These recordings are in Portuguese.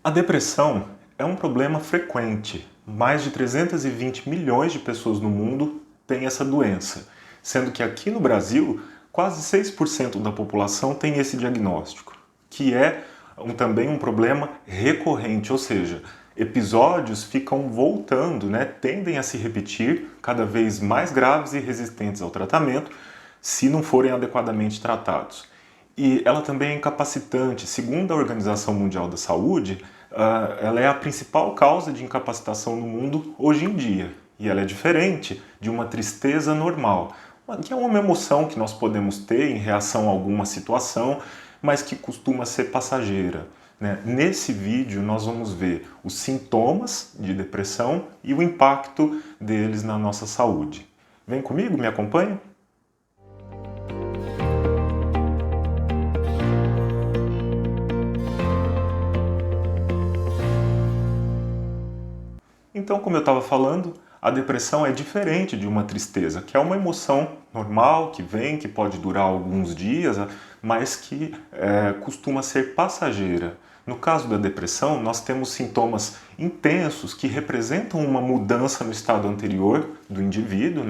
A depressão é um problema frequente. Mais de 320 milhões de pessoas no mundo têm essa doença, sendo que aqui no Brasil, quase 6% da população tem esse diagnóstico, que é também um problema recorrente, ou seja, episódios ficam voltando, tendem a se repetir, cada vez mais graves e resistentes ao tratamento, se não forem adequadamente tratados. E ela também é incapacitante. Segundo a Organização Mundial da Saúde, ela é a principal causa de incapacitação no mundo hoje em dia. E ela é diferente de uma tristeza normal, que é uma emoção que nós podemos ter em reação a alguma situação, mas que costuma ser passageira. Nesse vídeo nós vamos ver os sintomas de depressão e o impacto deles na nossa saúde. Vem comigo, me acompanha? Então, como eu estava falando, a depressão é diferente de uma tristeza, que é uma emoção normal, que vem, que pode durar alguns dias, mas que costuma ser passageira. No caso da depressão, nós temos sintomas intensos que representam uma mudança no estado anterior do indivíduo,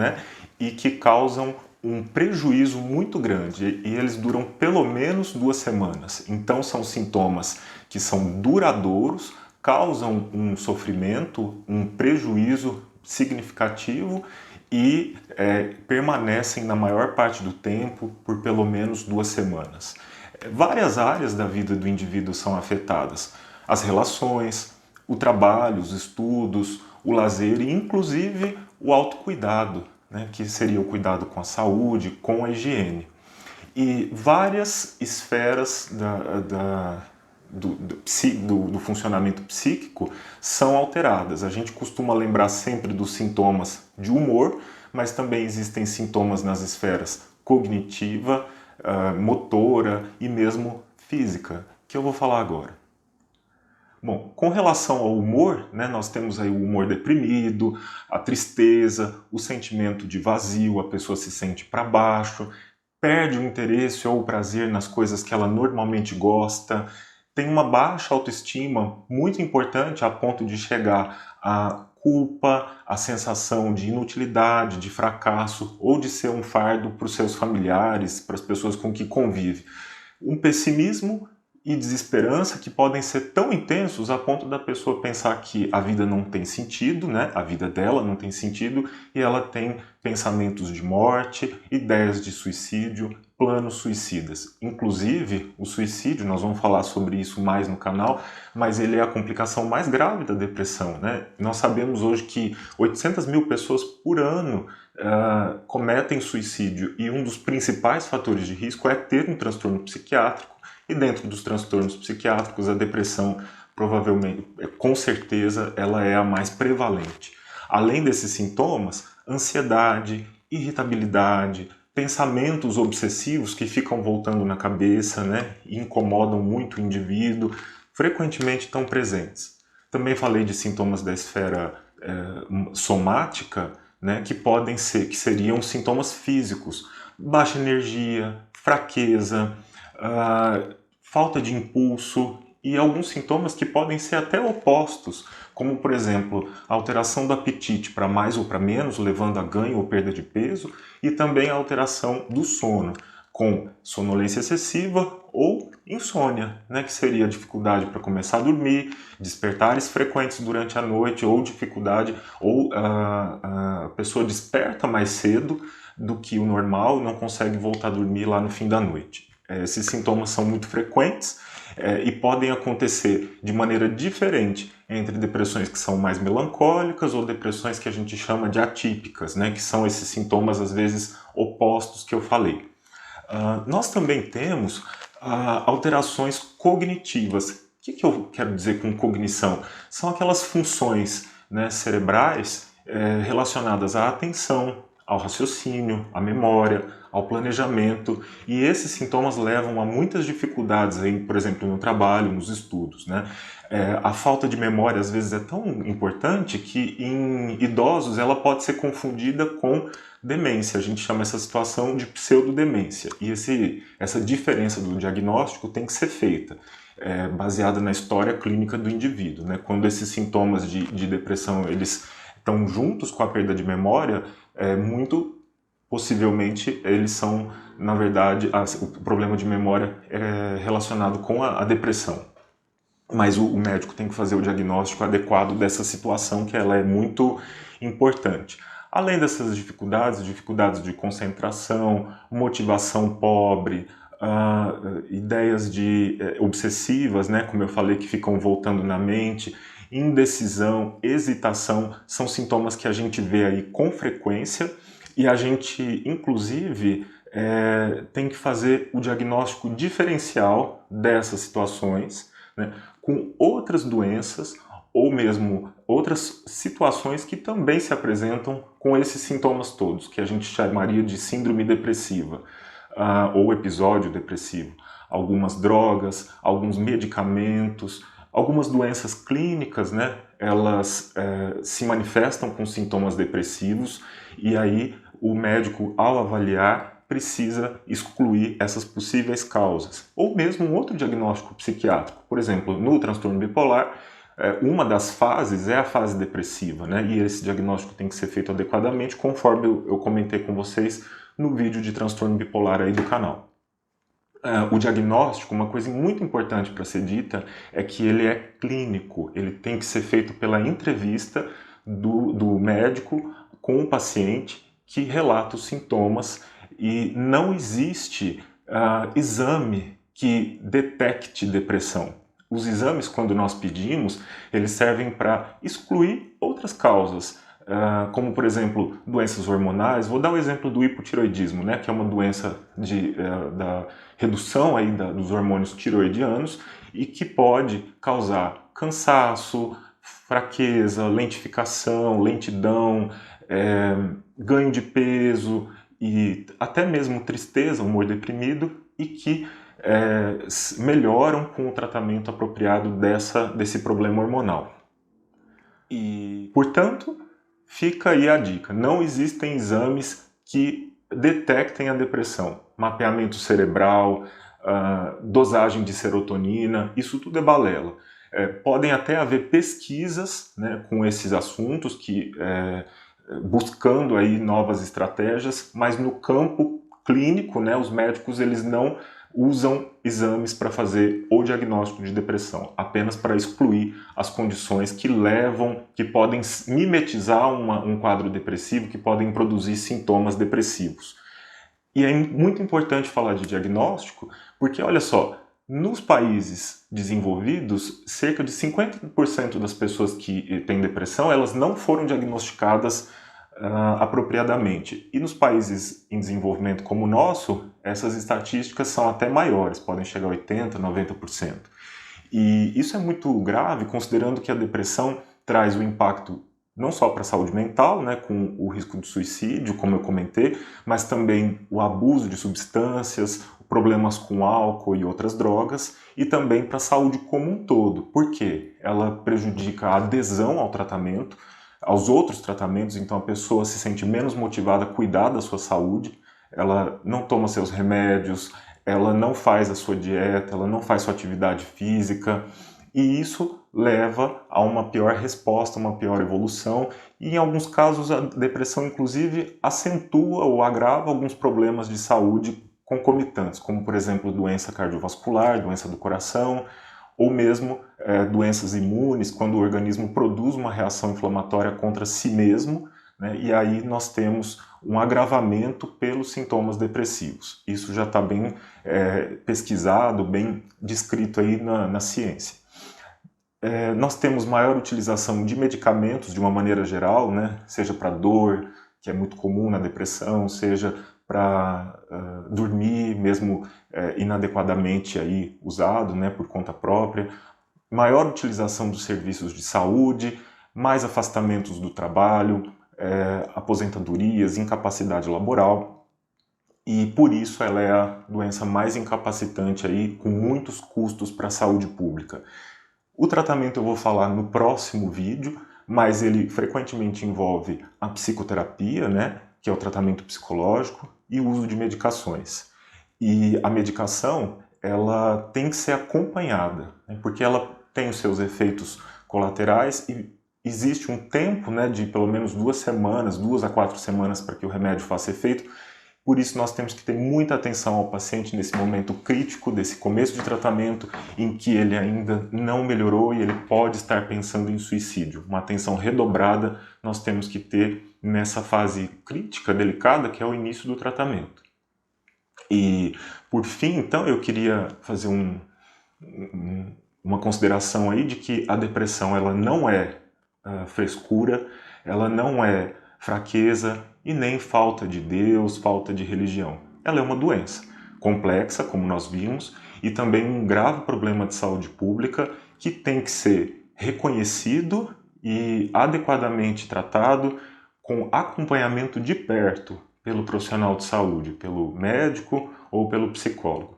e que causam um prejuízo muito grande, e eles duram pelo menos 2 semanas. Então são sintomas que são duradouros, causam um sofrimento, um prejuízo significativo e permanecem na maior parte do tempo por pelo menos 2 semanas. Várias áreas da vida do indivíduo são afetadas. As relações, o trabalho, os estudos, o lazer e inclusive o autocuidado, que seria o cuidado com a saúde, com a higiene. E várias esferas do funcionamento psíquico são alteradas. A gente costuma lembrar sempre dos sintomas de humor, mas também existem sintomas nas esferas cognitiva, motora e mesmo física, que eu vou falar agora. Bom, com relação ao humor, nós temos aí o humor deprimido, a tristeza, o sentimento de vazio, a pessoa se sente para baixo, perde o interesse ou o prazer nas coisas que ela normalmente gosta, tem uma baixa autoestima muito importante a ponto de chegar à culpa, à sensação de inutilidade, de fracasso ou de ser um fardo para os seus familiares, para as pessoas com que convive. Um pessimismo e desesperança que podem ser tão intensos a ponto da pessoa pensar que a vida não tem sentido, a vida dela não tem sentido, e ela tem pensamentos de morte, ideias de suicídio, planos suicidas. Inclusive, o suicídio, nós vamos falar sobre isso mais no canal, mas ele é a complicação mais grave da depressão. Nós sabemos hoje que 800 mil pessoas por ano cometem suicídio, e um dos principais fatores de risco é ter um transtorno psiquiátrico. E dentro dos transtornos psiquiátricos, a depressão provavelmente, com certeza, ela é a mais prevalente. Além desses sintomas, ansiedade, irritabilidade, pensamentos obsessivos que ficam voltando na cabeça, e incomodam muito o indivíduo, frequentemente estão presentes. Também falei de sintomas da esfera somática, que seriam sintomas físicos: baixa energia, fraqueza, falta de impulso e alguns sintomas que podem ser até opostos, como, por exemplo, a alteração do apetite para mais ou para menos, levando a ganho ou perda de peso, e também a alteração do sono, com sonolência excessiva ou insônia, que seria a dificuldade para começar a dormir, despertares frequentes durante a noite, ou dificuldade, ou a pessoa desperta mais cedo do que o normal e não consegue voltar a dormir lá no fim da noite. Esses sintomas são muito frequentes e podem acontecer de maneira diferente entre depressões que são mais melancólicas ou depressões que a gente chama de atípicas, que são esses sintomas às vezes opostos que eu falei. Nós também temos alterações cognitivas. O que eu quero dizer com cognição? São aquelas funções cerebrais relacionadas à atenção, ao raciocínio, à memória, ao planejamento, e esses sintomas levam a muitas dificuldades, por exemplo, no trabalho, nos estudos. A falta de memória às vezes é tão importante que em idosos ela pode ser confundida com demência. A gente chama essa situação de pseudodemência, e essa diferença do diagnóstico tem que ser feita. baseada na história clínica do indivíduo, né? Quando esses sintomas de depressão eles estão juntos com a perda de memória, muito possivelmente eles são, na verdade, o problema de memória é relacionado com a depressão. Mas o médico tem que fazer o diagnóstico adequado dessa situação, que ela é muito importante. Além dessas dificuldades de concentração, motivação pobre, ideias obsessivas, né, como eu falei, que ficam voltando na mente, indecisão, hesitação, são sintomas que a gente vê aí com frequência e a gente, inclusive, tem que fazer o diagnóstico diferencial dessas situações, né, com outras doenças ou mesmo outras situações que também se apresentam com esses sintomas todos, que a gente chamaria de síndrome depressiva ou episódio depressivo. Algumas drogas, alguns medicamentos, algumas doenças clínicas, né, elas se manifestam com sintomas depressivos e aí o médico, ao avaliar, precisa excluir essas possíveis causas. Ou mesmo um outro diagnóstico psiquiátrico. Por exemplo, no transtorno bipolar, uma das fases é a fase depressiva, né? E esse diagnóstico tem que ser feito adequadamente, conforme eu comentei com vocês no vídeo de transtorno bipolar aí do canal. O diagnóstico, uma coisa muito importante para ser dita, é que ele é clínico, ele tem que ser feito pela entrevista do médico com o paciente que relata os sintomas e não existe exame que detecte depressão. Os exames, quando nós pedimos, eles servem para excluir outras causas, como, por exemplo, doenças hormonais. Vou dar o exemplo do hipotireoidismo, né, que é uma doença da redução aí dos hormônios tiroidianos e que pode causar cansaço, fraqueza, lentificação, lentidão, ganho de peso e até mesmo tristeza, humor deprimido, e que melhoram com o tratamento apropriado desse problema hormonal. E, portanto, fica aí a dica, não existem exames que detectem a depressão. Mapeamento cerebral, dosagem de serotonina, isso tudo é balela. Podem até haver pesquisas, né, com esses assuntos, buscando aí novas estratégias, mas no campo clínico, né, os médicos eles não usam exames para fazer o diagnóstico de depressão, apenas para excluir as condições que podem mimetizar um quadro depressivo, que podem produzir sintomas depressivos. E é muito importante falar de diagnóstico, porque olha só, nos países desenvolvidos, cerca de 50% das pessoas que têm depressão, elas não foram diagnosticadas apropriadamente. E nos países em desenvolvimento como o nosso, essas estatísticas são até maiores, podem chegar a 80%, 90%. E isso é muito grave, considerando que a depressão traz um impacto não só para a saúde mental, né, com o risco de suicídio, como eu comentei, mas também o abuso de substâncias, problemas com álcool e outras drogas, e também para a saúde como um todo. Por quê? Ela prejudica a adesão ao tratamento, aos outros tratamentos, então a pessoa se sente menos motivada a cuidar da sua saúde, ela não toma seus remédios, ela não faz a sua dieta, ela não faz sua atividade física, e isso leva a uma pior resposta, uma pior evolução, e em alguns casos a depressão inclusive acentua ou agrava alguns problemas de saúde concomitantes, como por exemplo doença cardiovascular, doença do coração, ou mesmo doenças imunes, quando o organismo produz uma reação inflamatória contra si mesmo, né, e aí nós temos um agravamento pelos sintomas depressivos. Isso já está bem pesquisado, bem descrito aí na ciência. Nós temos maior utilização de medicamentos de uma maneira geral, né, seja para dor, que é muito comum na depressão, seja para dormir, mesmo inadequadamente aí usado, né, por conta própria, maior utilização dos serviços de saúde, mais afastamentos do trabalho, aposentadorias, incapacidade laboral, e por isso ela é a doença mais incapacitante aí, com muitos custos para a saúde pública. O tratamento eu vou falar no próximo vídeo, mas ele frequentemente envolve a psicoterapia, né, que é o tratamento psicológico, e o uso de medicações. E a medicação, ela tem que ser acompanhada, né, porque ela tem os seus efeitos colaterais e existe um tempo, né, de pelo menos 2 semanas, 2 a 4 semanas para que o remédio faça efeito. Por isso nós temos que ter muita atenção ao paciente nesse momento crítico, desse começo de tratamento, em que ele ainda não melhorou e ele pode estar pensando em suicídio. Uma atenção redobrada nós temos que ter nessa fase crítica, delicada, que é o início do tratamento. E, por fim, então, eu queria fazer uma consideração aí de que a depressão ela não é frescura, ela não é fraqueza e nem falta de Deus, falta de religião. Ela é uma doença complexa, como nós vimos, e também um grave problema de saúde pública que tem que ser reconhecido e adequadamente tratado com acompanhamento de perto pelo profissional de saúde, pelo médico ou pelo psicólogo.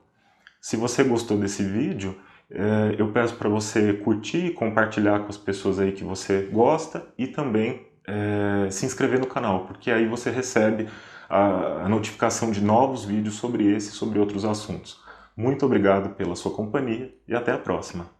Se você gostou desse vídeo, eu peço para você curtir e compartilhar com as pessoas aí que você gosta e também se inscrever no canal, porque aí você recebe a notificação de novos vídeos sobre esse e sobre outros assuntos. Muito obrigado pela sua companhia e até a próxima!